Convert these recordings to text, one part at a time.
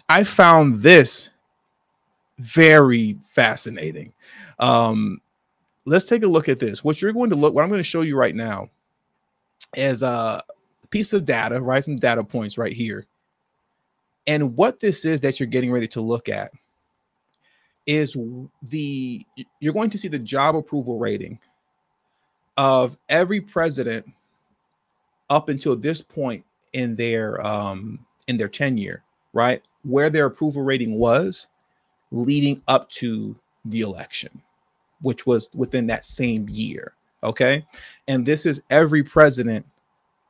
I found this very fascinating. Let's take a look at this. What I'm going to show you right now is a piece of data, right? Some data points right here. And what this is that you're getting ready to look at is you're going to see the job approval rating of every president up until this point in their tenure, right? Where their approval rating was leading up to the election, which was within that same year. Okay. And this is every president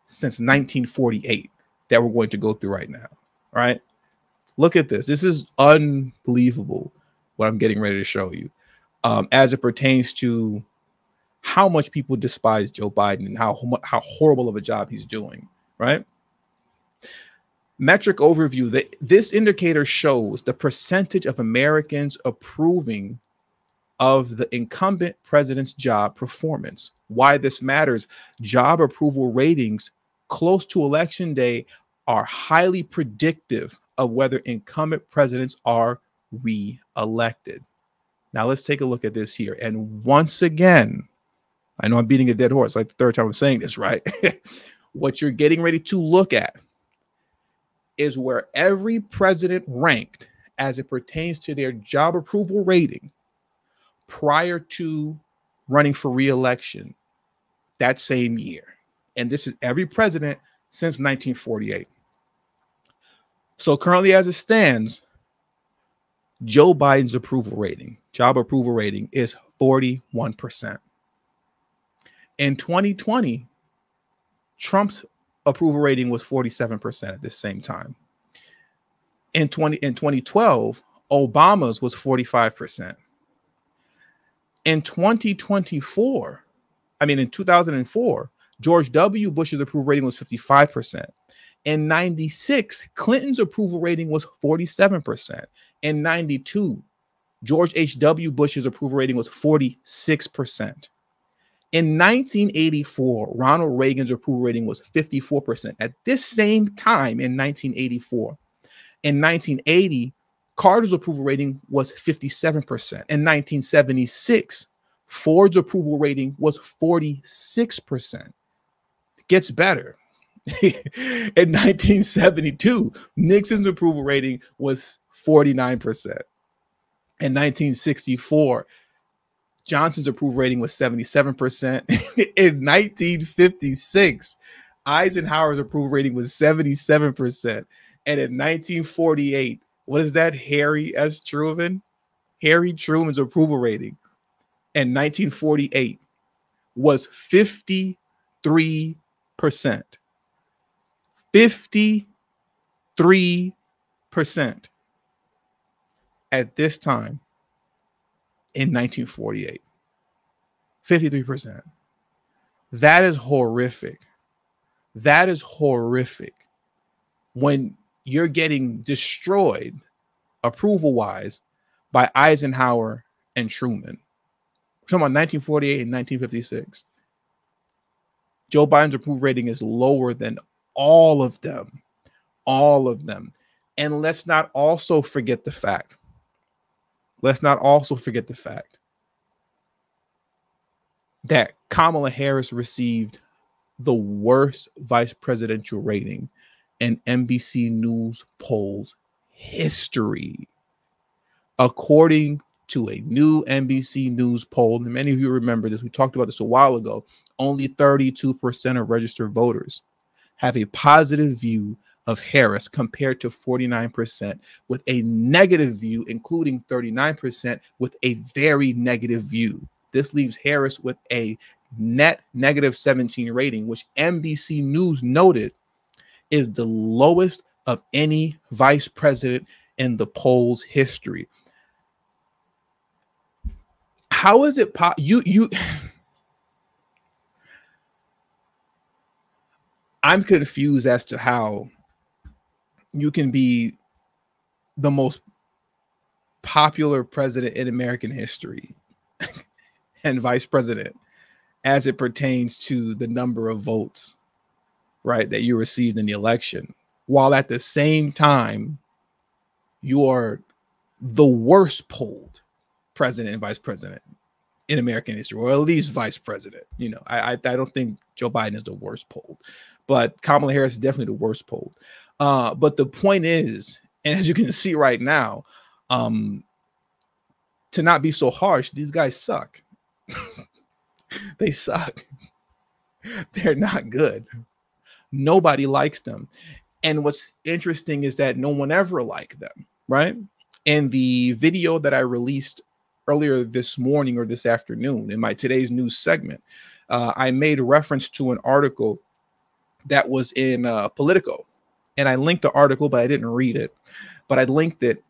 since 1948 that we're going to go through right now. Right. Look at this. This is unbelievable what I'm getting ready to show you, as it pertains to how much people despise Joe Biden and how horrible of a job he's doing. Right. Metric overview. This indicator shows the percentage of Americans approving of the incumbent president's job performance. Why this matters: job approval ratings close to election day are highly predictive of whether incumbent presidents are re-elected. Now let's take a look at this here. And once again, I know I'm beating a dead horse, like the third time I'm saying this, right? What you're getting ready to look at is where every president ranked as it pertains to their job approval rating prior to running for re-election that same year. And this is every president since 1948. So currently, as it stands, Joe Biden's job approval rating is 41%. In 2020, Trump's approval rating was 47% at this same time. In 2012, Obama's was 45%. In 2004, George W. Bush's approval rating was 55%. In 96, Clinton's approval rating was 47%. In 92, George H.W. Bush's approval rating was 46%. In 1984, Ronald Reagan's approval rating was 54%. At this same time in 1984, in 1980, Carter's approval rating was 57%. In 1976, Ford's approval rating was 46%. It gets better. In 1972, Nixon's approval rating was 49%. In 1964, Johnson's approval rating was 77%. In 1956, Eisenhower's approval rating was 77%. And in 1948, what is that? Harry S. Truman? Harry Truman's approval rating in 1948 was 53%. 53% at this time in 1948. 53%. That is horrific. That is horrific when you're getting destroyed approval-wise by Eisenhower and Truman. We're talking about 1948 and 1956. Joe Biden's approval rating is lower than all of them. All of them. And let's not also forget the fact that Kamala Harris received the worst vice presidential rating in NBC News polls history. According to a new NBC News poll, and many of you remember this, we talked about this a while ago, only 32% of registered voters have a positive view of Harris compared to 49% with a negative view, including 39% with a very negative view. This leaves Harris with a net negative 17 rating, which NBC News noted is the lowest of any vice president in the poll's history. How is it I'm confused as to how you can be the most popular president in American history and vice president as it pertains to the number of votes, right, that you received in the election, while at the same time you are the worst polled president and vice president in American history, or at least vice president. You know, I don't think Joe Biden is the worst polled, but Kamala Harris is definitely the worst polled. But the point is, and as you can see right now, to not be so harsh, these guys suck. They suck. They're not good. Nobody likes them. And what's interesting is that no one ever liked them, right? In the video that I released earlier this morning or this afternoon in my today's news segment, I made reference to an article that was in Politico. And I linked the article, but I didn't read it. But I linked it.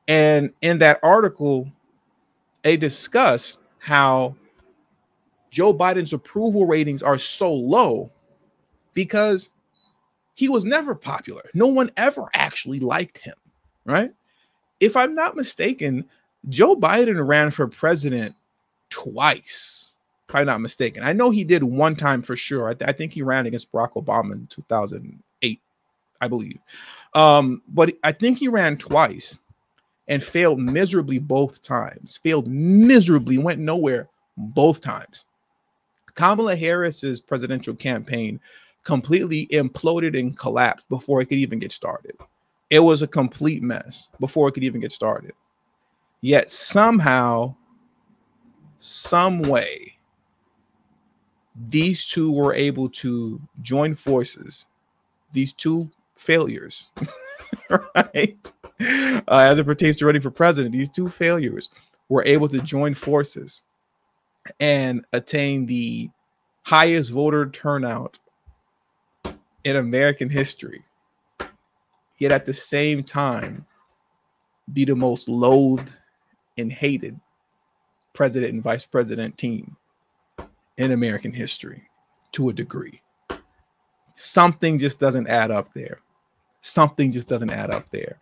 And in that article, they discuss how Joe Biden's approval ratings are so low because he was never popular. No one ever actually liked him, right? If I'm not mistaken, Joe Biden ran for president twice, if I'm not mistaken. I know he did one time for sure. I think he ran against Barack Obama in 2008, I believe. But I think he ran twice and failed miserably both times. Failed miserably, went nowhere both times. Kamala Harris's presidential campaign completely imploded and collapsed before it could even get started. It was a complete mess before it could even get started. Yet somehow, some way, these two were able to join forces. These two failures, right? As it pertains to running for president, these two failures were able to join forces and attain the highest voter turnout in American history, yet at the same time be the most loathed and hated president and vice president team in American history to a degree. Something just doesn't add up there. Something just doesn't add up there.